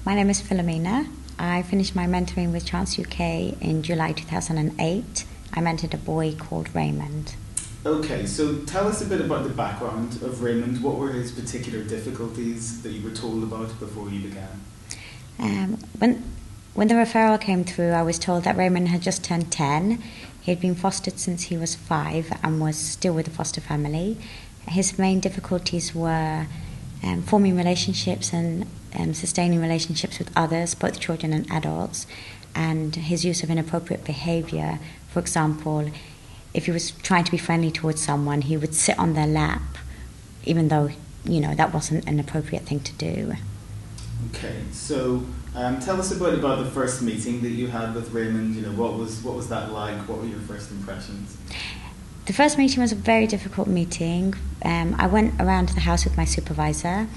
My name is Philomena. I finished my mentoring with Chance UK in July 2008. I mentored a boy called Raymond. Okay, so tell us a bit about the background of Raymond. What were his particular difficulties that you were told about before you began? When the referral came through, I was told that Raymond had just turned 10. He had been fostered since he was 5 and was still with the foster family. His main difficulties were forming relationships and sustaining relationships with others, both children and adults, and his use of inappropriate behaviour. For example, if he was trying to be friendly towards someone, he would sit on their lap, even though, that wasn't an appropriate thing to do. Okay, so tell us a bit about the first meeting that you had with Raymond. What was that like? What were your first impressions? The first meeting was a very difficult meeting. I went around to the house with my supervisor,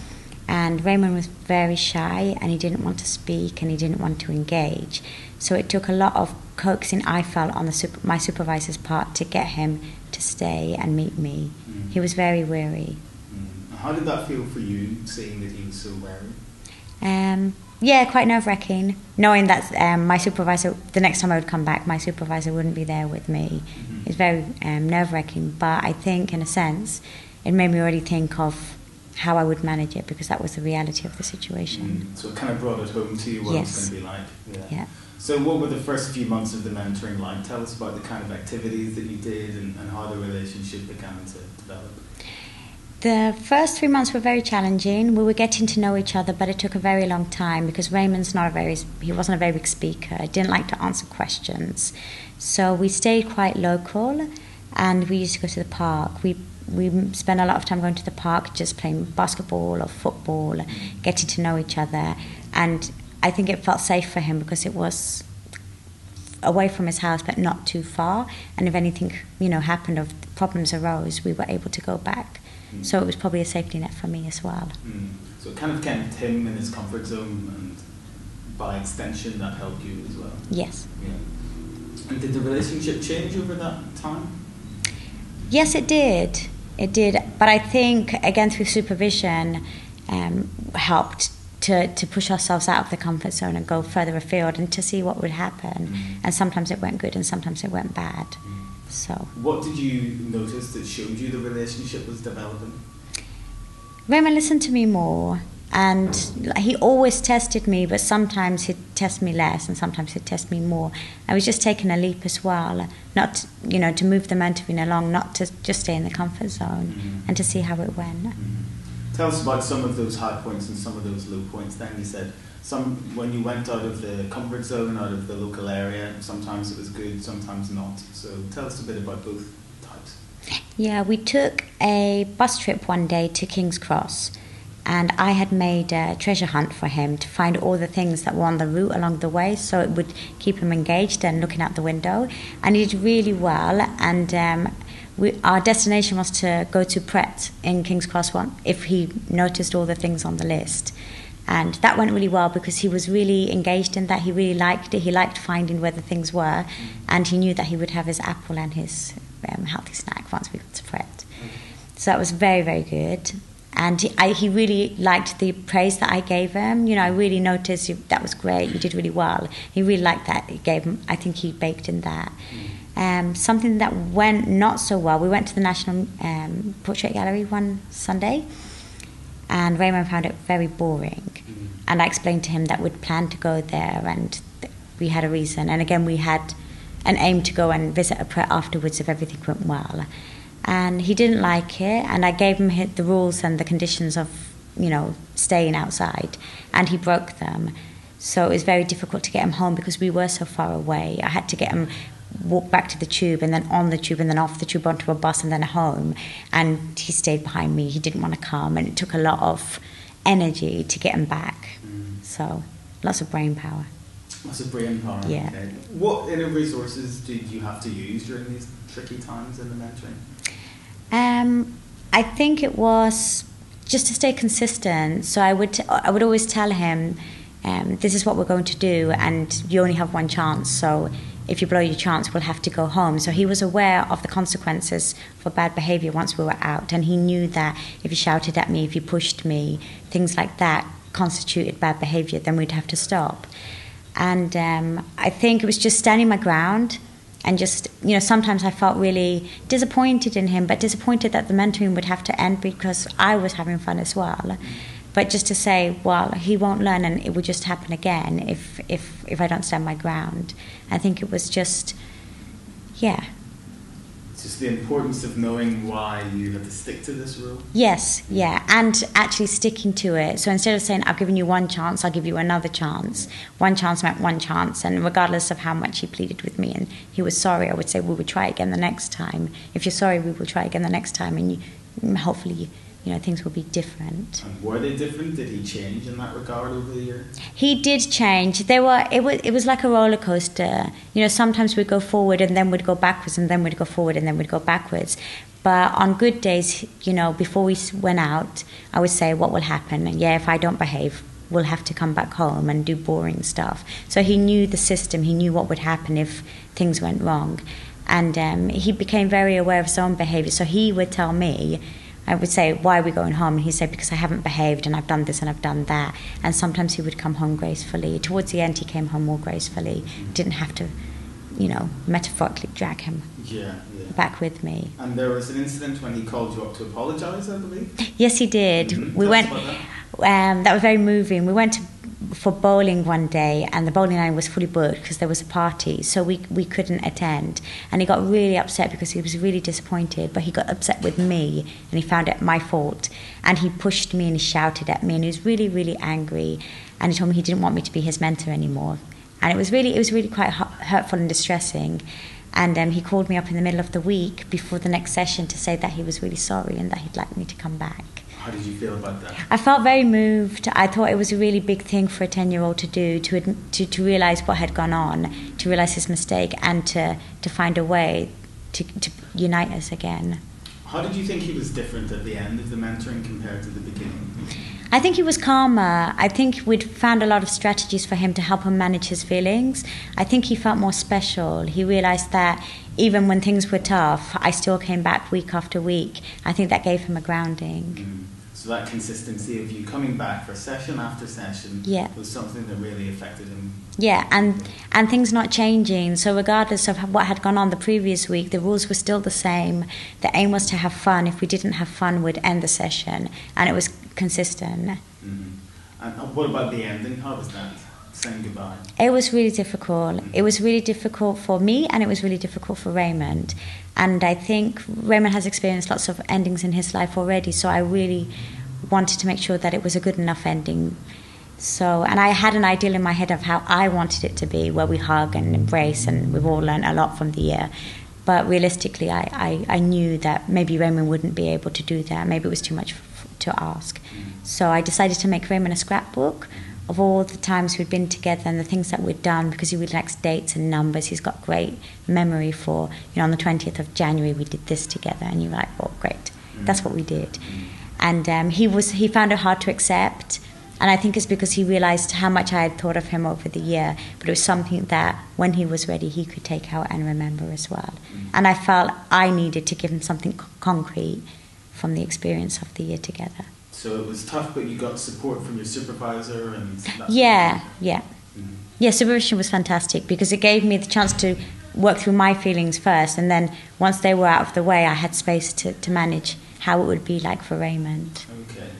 and Raymond was very shy, and he didn't want to speak, and he didn't want to engage. So it took a lot of coaxing, I felt, on my supervisor's part to get him to stay and meet me. He was very wary. How did that feel for you, seeing that he was so wary? Yeah, quite nerve-wracking, knowing that my supervisor, the next time I would come back, my supervisor wouldn't be there with me. It's very nerve-wracking, but I think, in a sense, it made me already think of how I would manage it, because that was the reality of the situation. So it kind of brought it home to you what it was going to be like. Yeah. So what were the first few months of the mentoring like? Tell us about the kind of activities that you did and how the relationship began to develop. The first 3 months were very challenging. We were getting to know each other, but it took a very long time because Raymond's he wasn't a very big speaker. He didn't like to answer questions. So we stayed quite local, and we used to go to the park. We spent a lot of time going to the park, just playing basketball or football, getting to know each other. And I think it felt safe for him because it was away from his house, but not too far. And if anything, happened or problems arose, we were able to go back. So it was probably a safety net for me as well. So it kind of kept him in his comfort zone, and by extension that helped you as well? Yes. Yeah. And did the relationship change over that time? Yes, it did. It did. But I think, again, through supervision, helped to push ourselves out of the comfort zone and go further afield and to see what would happen. And sometimes it went good and sometimes it went bad. So, what did you notice that showed you the relationship was developing? Raymond listened to me more, and he always tested me, but sometimes he'd test me less and sometimes he'd test me more. I was just taking a leap as well, not to move the mentoring along, not to just stay in the comfort zone, and to see how it went. Tell us about some of those high points and some of those low points. Then you said when you went out of the comfort zone, out of the local area, sometimes it was good, sometimes not. So tell us a bit about both types. Yeah, we took a bus trip one day to King's Cross, and I had made a treasure hunt for him to find all the things that were on the route along the way, so it would keep him engaged and looking out the window. And he did really well, and our destination was to go to Pret in King's Cross if he noticed all the things on the list. And that went really well because he was really engaged in that. He really liked it. He liked finding where the things were, and he knew that he would have his apple and his healthy snack once we got to Pret. So that was very, very good. And he really liked the praise that I gave him. I really noticed that was great. You did really well. He really liked that. He gave him. I think he baked in that. Something that went not so well. We went to the National Portrait Gallery one Sunday, and Raymond found it very boring. And I explained to him that we'd planned to go there and we had a reason. And again, we had an aim to go and visit a Pret afterwards if everything went well. And he didn't like it, and I gave him the rules and the conditions of, staying outside, and he broke them. So it was very difficult to get him home because we were so far away. I had to get him walk back to the tube, and then on the tube, and then off the tube onto a bus, and then home. And he stayed behind me. He didn't want to come, and it took a lot of energy to get him back. So lots of brain power. Lots of brain power. Yeah. Okay. What inner resources did you have to use during these tricky times in the mentoring? I think it was just to stay consistent. So I would always tell him, this is what we're going to do, and you only have one chance. So if you blow your chance, we'll have to go home. So he was aware of the consequences for bad behaviour once we were out, and he knew that if he shouted at me, if he pushed me, things like that constituted bad behaviour, then we'd have to stop. And I think it was just standing my ground. And just, sometimes I felt really disappointed in him, but disappointed that the mentoring would have to end because I was having fun as well. But just to say, well, he won't learn and it will just happen again if I don't stand my ground. I think it was just, yeah. It's just the importance of knowing why you had to stick to this rule? Yes, yeah, and actually sticking to it. So instead of saying, I've given you one chance, I'll give you another chance. One chance meant one chance, and regardless of how much he pleaded with me and he was sorry, I would say, we will try again the next time. If you're sorry, we will try again the next time, and hopefully things will be different. And were they different? Did he change in that regard over the years? He did change. It was like a roller coaster. Sometimes we'd go forward and then we'd go backwards and then we'd go forward and then we'd go backwards. But on good days, before we went out, I would say what will happen. And if I don't behave, we'll have to come back home and do boring stuff. So he knew the system. He knew what would happen if things went wrong. And he became very aware of his own behaviour. So he would tell me, I would say, why are we going home? And he'd say, because I haven't behaved and I've done this and I've done that. And sometimes he would come home gracefully. Towards the end, he came home more gracefully. Didn't have to, metaphorically drag him back with me. And there was an incident when he called you up to apologise, I believe? Yes, he did. Mm-hmm. We went. That was very moving. We went for bowling one day, and the bowling alley was fully booked because there was a party, so we couldn't attend. And he got really upset because he was really disappointed, but he got upset with me, and he found it my fault. And he pushed me and he shouted at me, and he was really, really angry. And he told me he didn't want me to be his mentor anymore. And it was really quite hurtful and distressing. And he called me up in the middle of the week before the next session to say that he was really sorry and that he'd like me to come back. How did you feel about that? I felt very moved. I thought it was a really big thing for a 10-year-old to do, to realise what had gone on, to realise his mistake, and to find a way to unite us again. How did you think he was different at the end of the mentoring compared to the beginning? I think he was calmer. I think we'd found a lot of strategies for him to help him manage his feelings. I think he felt more special. He realised that even when things were tough, I still came back week after week. I think that gave him a grounding. So that consistency of you coming back for session after session was something that really affected him. Yeah, and things not changing. So regardless of what had gone on the previous week, the rules were still the same. The aim was to have fun. If we didn't have fun, we'd end the session. And it was consistent. Mm-hmm. And what about the ending? How was that? Saying goodbye? It was really difficult. It was really difficult for me, and it was really difficult for Raymond. And I think Raymond has experienced lots of endings in his life already, so I really wanted to make sure that it was a good enough ending. And I had an ideal in my head of how I wanted it to be, where we hug and embrace, and we've all learned a lot from the year. But realistically, I knew that maybe Raymond wouldn't be able to do that. Maybe it was too much to ask. So I decided to make Raymond a scrapbook of all the times we'd been together and the things that we'd done, because he really likes dates and numbers. He's got great memory for, on the 20th of January we did this together, and you're like, oh, great, that's what we did. And he found it hard to accept, and I think it's because he realised how much I had thought of him over the year, but it was something that when he was ready he could take out and remember as well. And I felt I needed to give him something concrete from the experience of the year together. So it was tough, but you got support from your supervisor and that. Yeah. Yeah, supervision was fantastic because it gave me the chance to work through my feelings first, and then once they were out of the way, I had space to manage how it would be like for Raymond. Okay.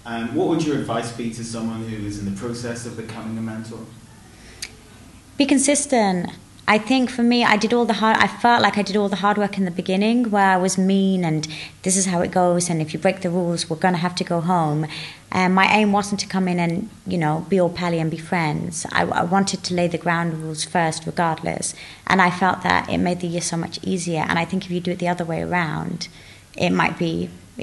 And what would your advice be to someone who is in the process of becoming a mentor? Be consistent. I think for me, I felt like I did all the hard work in the beginning, where I was mean and this is how it goes, and if you break the rules, we're going to have to go home. And my aim wasn't to come in and, be all pally and be friends. I wanted to lay the ground rules first, regardless. And I felt that it made the year so much easier. And I think if you do it the other way around, it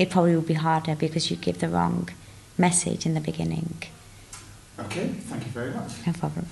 probably will be harder because you give the wrong message in the beginning. Okay, thank you very much. No problem.